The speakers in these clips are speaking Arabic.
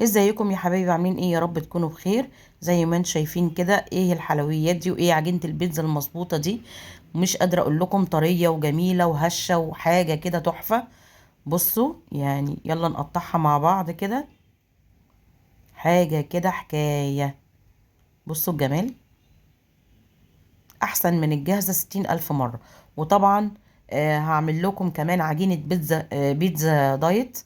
ازيكم يا حبايبي؟ عاملين ايه؟ يا رب تكونوا بخير. زي ما انتم شايفين كده، ايه الحلويات دي وايه عجينة البيتزا المظبوطة دي؟ مش قادرة اقول لكم، طرية وجميلة وهشة وحاجة كده تحفة. بصوا يعني، يلا نقطعها مع بعض كده. حاجة كده حكاية. بصوا الجمال، احسن من الجاهزة 60,000 مرة. وطبعا هعمل لكم كمان عجينة بيتزا، بيتزا دايت.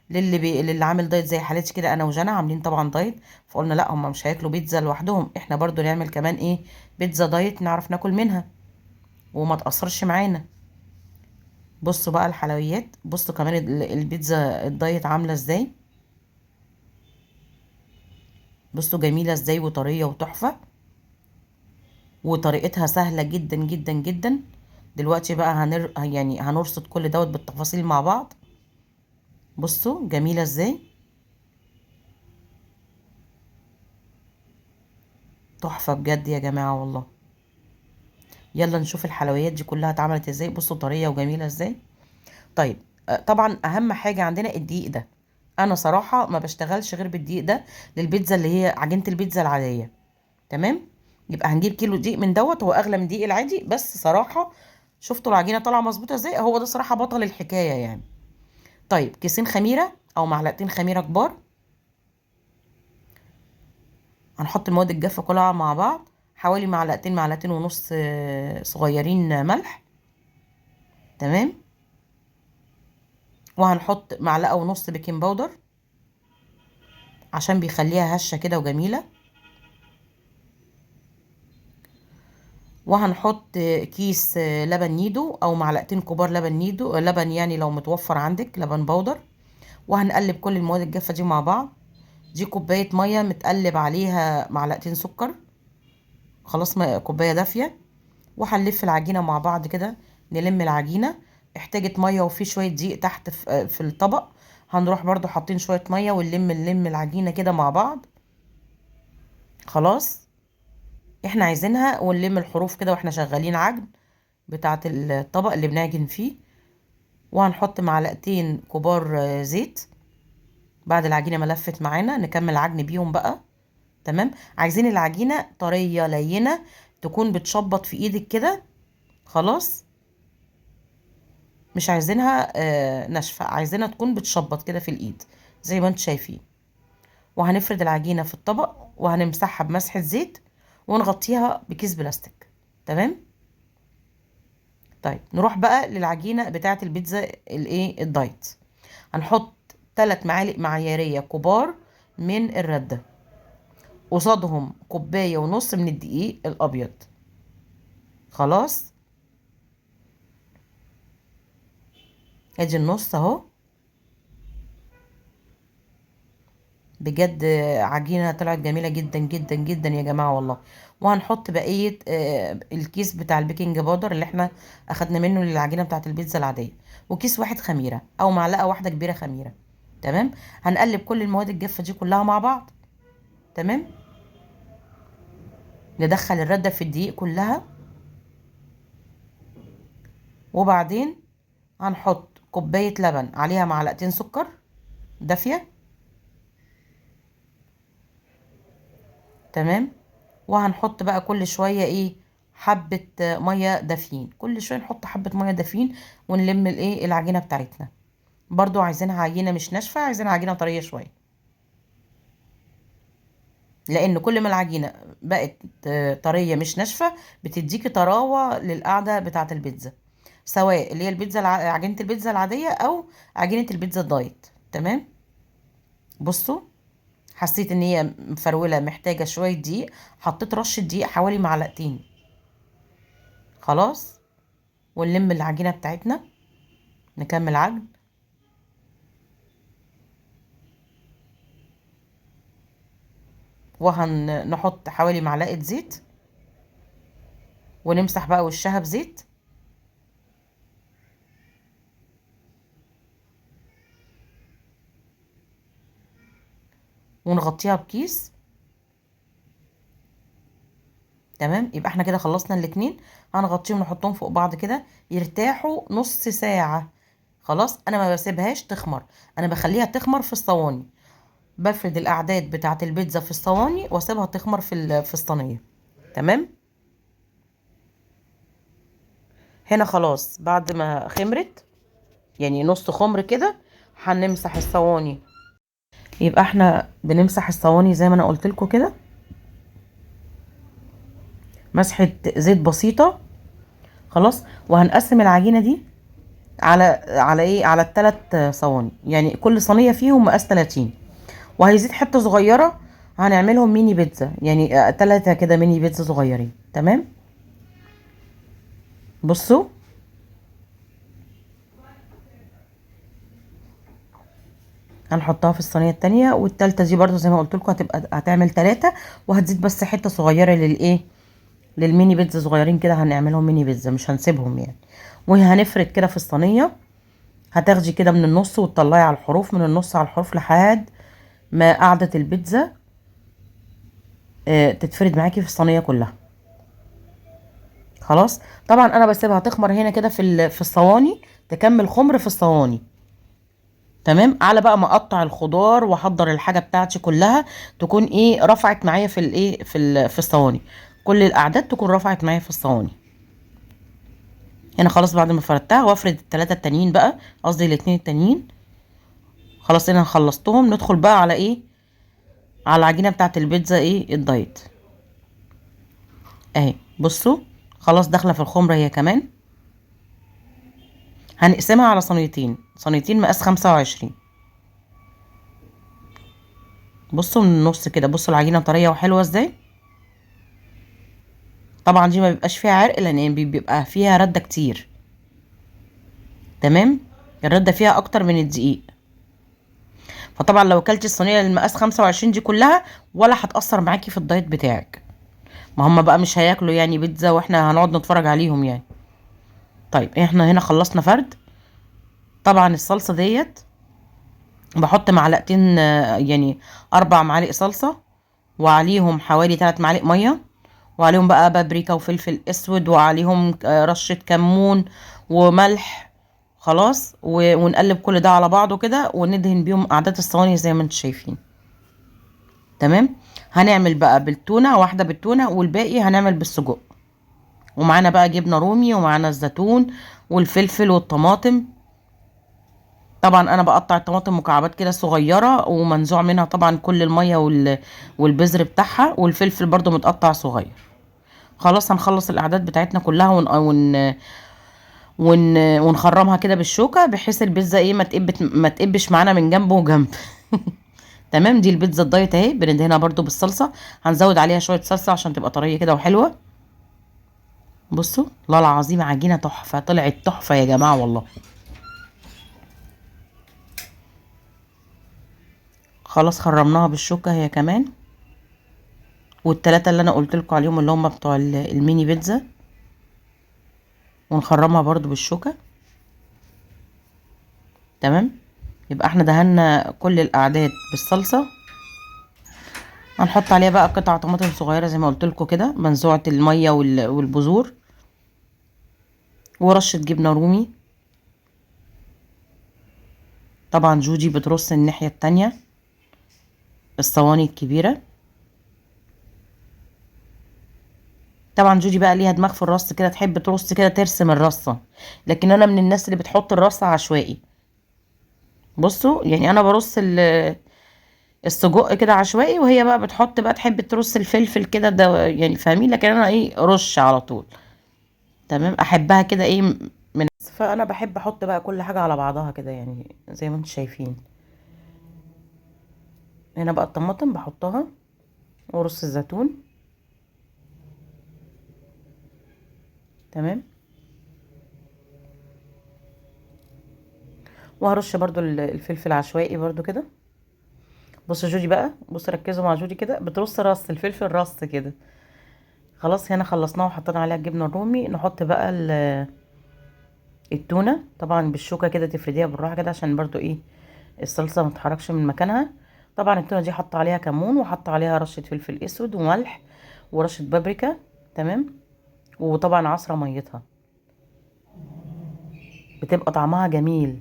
للي عامل دايت زي حالتي كده، انا وجانا عاملين طبعا دايت. فقلنا لا، هم مش هياكلوا بيتزا لوحدهم، احنا برضو نعمل كمان ايه، بيتزا دايت نعرف ناكل منها وما تأثرش معانا. بصوا بقى الحلويات، بصوا كمان البيتزا الدايت عاملة ازاي. بصوا جميلة ازاي وطرية وتحفة، وطريقتها سهلة جدا جدا جدا. دلوقتي بقى يعني هنرصد كل دوت بالتفاصيل مع بعض. بصوا جميلة ازاي، تحفة بجد يا جماعة والله. يلا نشوف الحلويات دي كلها اتعملت ازاي. بصوا طرية وجميلة ازاي. طيب، طبعا اهم حاجه عندنا الدقيق ده. انا صراحه ما بشتغلش غير بالدقيق ده للبيتزا اللي هي عجينه البيتزا العاديه. تمام. يبقى هنجيب كيلو دقيق من دوت، هو اغلى من الدقيق العادي، بس صراحه شفتوا العجينه طالعه مظبوطه ازاي؟ هو ده صراحه بطل الحكايه يعني. طيب، كيسين خميره او معلقتين خميره كبار. هنحط المواد الجافه كلها مع بعض، حوالي معلقتين معلقتين ونص صغيرين ملح. تمام. وهنحط معلقه ونص بيكنج باودر عشان بيخليها هشه كده وجميله. وهنحط كيس لبن نيدو او معلقتين كبار لبن نيدو، لبن يعني لو متوفر عندك لبن بودر. وهنقلب كل المواد الجافة دي مع بعض. دي كوباية مية متقلب عليها معلقتين سكر. خلاص، كوباية دافية. وهنلف العجينة مع بعض كده، نلم العجينة. احتاجت مية وفي شوية دقيق تحت في الطبق. هنروح برضو حاطين شوية مية ونلم العجينة كده مع بعض. خلاص. احنا عايزينها ونلم الحروف كده واحنا شغالين عجن بتاعة الطبق اللي بنعجن فيه. وهنحط معلقتين كبار زيت. بعد العجينة ما لفت معانا نكمل عجن بيهم بقى. تمام. عايزين العجينة طرية لينة، تكون بتشبط في ايدك كده. خلاص. مش عايزينها ناشفة، عايزينها تكون بتشبط كده في الايد زي ما انتم شايفين. وهنفرد العجينة في الطبق وهنمسحها بمسحة زيت ونغطيها بكيس بلاستيك. تمام. طيب، نروح بقى للعجينة بتاعة البيتزا الايه الدايت. هنحط 3 معالق معيارية كبار من الردة، قصادهم كوباية ونص من الدقيق الأبيض. خلاص. ادي النص اهو. بجد عجينة طلعت جميلة جدا جدا جدا يا جماعة والله. وهنحط بقية الكيس بتاع البيكنج باودر اللي احنا اخدنا منه للعجينة بتاعة البيتزا العادية. وكيس واحد خميرة او معلقة واحدة كبيرة خميرة. تمام. هنقلب كل المواد الجافة دي كلها مع بعض. تمام. ندخل الردة في الدقيق كلها. وبعدين هنحط كوباية لبن عليها معلقتين سكر دافية. تمام. وهنحط بقى كل شوية ايه، حبة مية دافيين، كل شوية نحط حبة مية دافيين. ونلم الايه العجينة بتاعتنا. برضو عايزينها عجينة مش ناشفة، عايزينها عجينة طرية شوية. لان كل ما العجينة بقت طرية مش ناشفة، بتديكي طراوة للقعدة بتاعة البيتزا. سواء اللي هي البيتزا عجينة البيتزا العادية او عجينة البيتزا الدايت. تمام. بصوا، حسيت ان هي مفرولة محتاجة شوية دقيق، حطيت رشة دقيق حوالي معلقتين. خلاص. ونلم العجينة بتاعتنا، نكمل عجن. وهنحط حوالي معلقة زيت ونمسح بقى وشها بزيت. ونغطيها بكيس. تمام. يبقى احنا كده خلصنا الاتنين. هنغطيهم نحطهم فوق بعض كده يرتاحوا نص ساعة. خلاص. انا ما بسيبهاش تخمر، انا بخليها تخمر في الصواني. بفرد الاعداد بتاعه البيتزا في الصواني واسيبها تخمر في الصينيه. تمام. هنا خلاص بعد ما خمرت، يعني نص خمر كده، هنمسح الصواني. يبقى احنا بنمسح الصواني زي ما انا قلت لكم كده، مسحه زيت بسيطه. خلاص. وهنقسم العجينه دي على ايه، على الثلاث صواني، يعني كل صينيه فيهم مقاس 30. وهيزيد حته صغيره، هنعملهم ميني بيتزا، يعني 3 كده ميني بيتزا صغيرين. تمام. بصوا، هنحطها في الصينيه التانية، والتالتة دي برضو زي ما قلت لكم هتعمل 3، وهتزيد بس حته صغيره للايه، للميني بيتزا صغيرين كده، هنعملهم ميني بيتزا مش هنسيبهم يعني. وهنفرد كده في الصينيه، هتاخدي كده من النص وتطلعي على الحروف، من النص على الحروف لحد ما قاعده البيتزا تتفرد معاكي في الصينيه كلها. خلاص. طبعا انا بسيبها تخمر هنا كده في الصواني، تكمل خمر في الصواني. تمام. على بقى ما اقطع الخضار واحضر الحاجه بتاعتي كلها، تكون ايه، رفعت معايا في الايه، في الصواني. كل الاعداد تكون رفعت معايا في الصواني. هنا خلاص بعد ما فردتها، وافرد الثلاثه التانيين بقى، قصدي الاثنين التانيين. خلاص انا خلصتهم. ندخل بقى على ايه، على العجينه بتاعت البيتزا ايه الدايت. اهي بصوا، خلاص داخله في الخمره هي كمان. هنقسمها على صينيتين، صينيتين مقاس 25. بصوا من النص كده، بصوا العجينه طريه وحلوه ازاي. طبعا دي ما بيبقاش فيها عرق، لان بيبقى فيها رده كتير. تمام. الرده فيها اكتر من الدقيق. فطبعا لو اكلتي الصينيه المقاس 25 دي كلها، ولا هتاثر معاكي في الدايت بتاعك. ما هم بقى مش هياكلوا يعني بيتزا واحنا هنقعد نتفرج عليهم يعني. طيب احنا هنا خلصنا فرد. طبعا الصلصه ديت بحط معلقتين، يعني 4 معالق صلصه، وعليهم حوالي 3 معالق ميه، وعليهم بقى بابريكا وفلفل اسود، وعليهم رشة كمون وملح. خلاص. ونقلب كل ده على بعضه كده، وندهن بيهم قعدات الصواني زي ما انتم شايفين. تمام. هنعمل بقى بالتونة، واحدة بالتونة والباقي هنعمل بالسجق. ومعانا بقى جبنة رومي، ومعانا الزيتون والفلفل والطماطم. طبعا انا بقطع الطماطم مكعبات كده صغيرة، ومنزوع منها طبعا كل المية والبذر بتاعها، والفلفل برضو متقطع صغير. خلاص هنخلص الاعداد بتاعتنا كلها ونخرمها كده بالشوكه، بحيث البيتزا ايه ما تقبش معانا من جنب وجنب. تمام. دي البيتزا الدايت اهي، بندهنها برضو بالصلصه. هنزود عليها شويه صلصه عشان تبقى طريه كده وحلوه. بصوا، والله العظيم عجينه تحفه، طلعت تحفه يا جماعه والله. خلاص خرمناها بالشوكه هي كمان، والتلاته اللي انا قلت لكم عليهم اللي هم بتوع الميني بيتزا، ونخرمها برضو بالشوكه. تمام. يبقى احنا دهنا كل الاعداد بالصلصه. هنحط عليها بقى قطع طماطم صغيره زي ما قلت لكم كده، منزوعه الميه والبذور، ورشه جبنه رومي. طبعا جوجي بترص الناحيه التانية الصواني الكبيره. طبعا جوجي بقى ليها دماغ في الرص كده، تحب ترص كده ترسم الرصه، لكن انا من الناس اللي بتحط الرصه عشوائي. بصوا يعني انا برص السجق كده عشوائي، وهي بقى بتحط بقى، تحب ترص الفلفل كده ده يعني، فاهمين؟ لكن انا ايه، رش على طول. تمام. احبها كده ايه، فانا بحب احط بقى كل حاجه على بعضها كده، يعني زي ما انتم شايفين. هنا بقى الطماطم بحطها، ورص الزيتون. تمام. وهرش برضو الفلفل عشوائي برضو كده. بصوا جودي بقى، بصوا ركزوا مع جودي كده، بترص رص الفلفل رص كده. خلاص هنا خلصناه وحطينا عليها الجبنه الرومي. نحط بقى التونه، طبعا بالشوكه كده تفرديها بالراحه كده، عشان برضو ايه، الصلصه ما تتحركش من مكانها. طبعا التونه دي حط عليها كمون، وحط عليها رشه فلفل اسود وملح، ورشه بابريكا. تمام. وطبعا عصره ميتها، بتبقى طعمها جميل.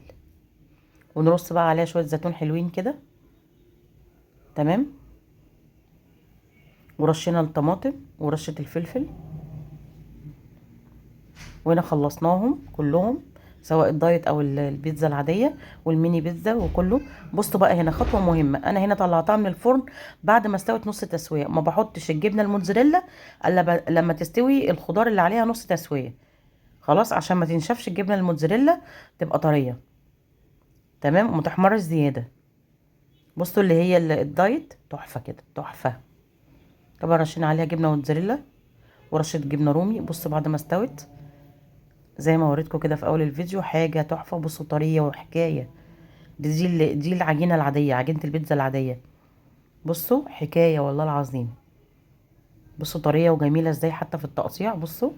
ونرص بقى عليها شويه زيتون حلوين كده. تمام. ورشينا الطماطم ورشة الفلفل، وهنا خلصناهم كلهم، سواء الدايت او البيتزا العاديه والميني بيتزا وكله. بصوا بقى هنا خطوه مهمه، انا هنا طلعتها من الفرن بعد ما استوت نص تسويه. ما بحطش الجبنه الموتزاريلا الا لما تستوي الخضار اللي عليها نص تسويه، خلاص، عشان ما تنشفش الجبنه الموتزاريلا، تبقى طريه تمام وما تحمرش زياده. بصوا اللي هي الدايت تحفه كده، تحفه. طبعا رشينا عليها جبنه موتزاريلا ورشه جبنه رومي. بصوا بعد ما استوت زي ما وريتكم كده في اول الفيديو، حاجه تحفه. بصوا طريه وحكايه. دي العجينه العاديه، عجينه البيتزا العاديه. بصوا حكايه والله العظيم. بصوا طريه وجميله ازاي حتى في التقطيع. بصوا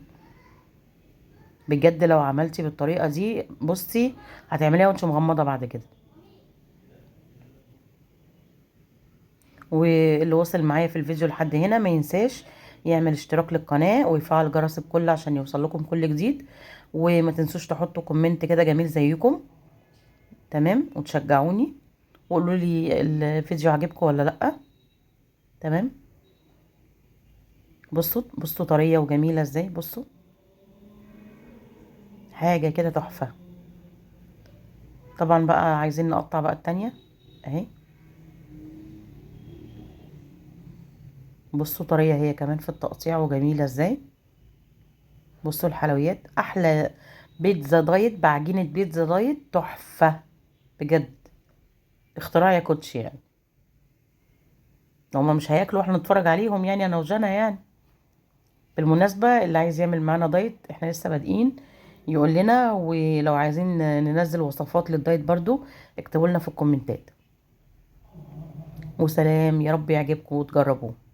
بجد لو عملتي بالطريقه دي، بصي هتعمليها وانت مغمضه بعد كده. واللي وصل معايا في الفيديو لحد هنا ما ينساش يعمل اشتراك للقناه ويفعل جرس الكل عشان يوصل لكم كل جديد. وما تنسوش تحطوا كومنت كده جميل زيكم، تمام، وتشجعوني وقولوا لي الفيديو عجبكم ولا لا. تمام. بصوا طريه وجميله ازاي. بصوا حاجه كده تحفه. طبعا بقى عايزين نقطع بقى التانية اهي. بصوا طريه هي كمان في التقطيع وجميله ازاي. بصوا الحلويات، احلى بيتزا دايت بعجينه بيتزا دايت تحفه بجد. اختراع يا كوتش يعني. هما مش هياكلوا واحنا نتفرج عليهم يعني، انا وجانا يعني. بالمناسبة اللي عايز يعمل معانا دايت، احنا لسه بادئين، يقول لنا. ولو عايزين ننزل وصفات للدايت برضو اكتبوا لنا في الكومنتات. وسلام، يا رب يعجبكم وتجربوه.